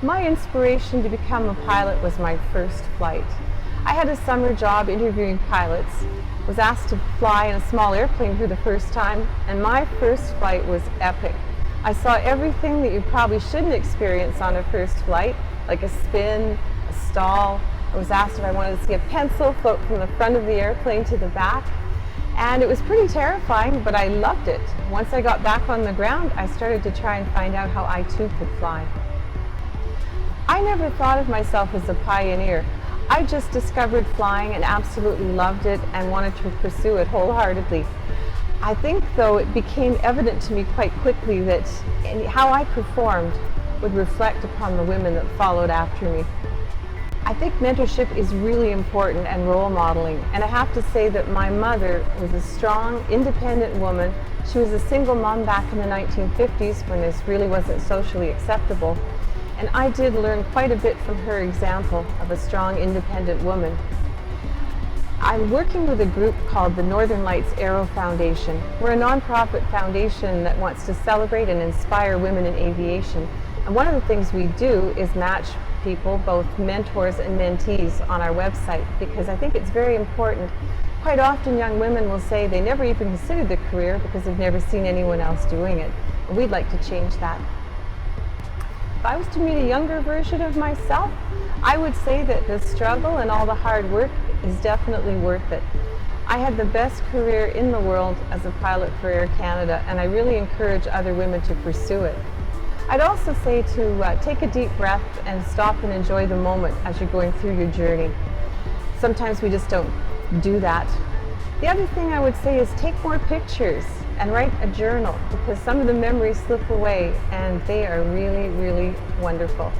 My inspiration to become a pilot was my first flight. I had a summer job interviewing pilots, was asked to fly in a small airplane for the first time, and my first flight was epic. I saw everything that you probably shouldn't experience on a first flight, like a spin, a stall. I was asked if I wanted to see a pencil float from the front of the airplane to the back. And it was pretty terrifying, but I loved it. Once I got back on the ground, I started to try and find out how I too could fly. I never thought of myself as a pioneer. I just discovered flying and absolutely loved it and wanted to pursue it wholeheartedly. I think, though, it became evident to me quite quickly that how I performed would reflect upon the women that followed after me. I think mentorship is really important and role modeling, and I have to say that my mother was a strong, independent woman. She was a single mom back in the 1950s when this really wasn't socially acceptable, and I did learn quite a bit from her example of a strong, independent woman. I'm working with a group called the Northern Lights Aero Foundation. We're a nonprofit foundation that wants to celebrate and inspire women in aviation, and one of the things we do is match people, both mentors and mentees, on our website, because I think it's very important. Quite often young women will say they never even considered the career because they've never seen anyone else doing it. And we'd like to change that. If I was to meet a younger version of myself, I would say that the struggle and all the hard work is definitely worth it. I had the best career in the world as a pilot for Air Canada, and I really encourage other women to pursue it. I'd also say to take a deep breath and stop and enjoy the moment as you're going through your journey. Sometimes we just don't do that. The other thing I would say is take more pictures and write a journal, because some of the memories slip away and they are really, really wonderful.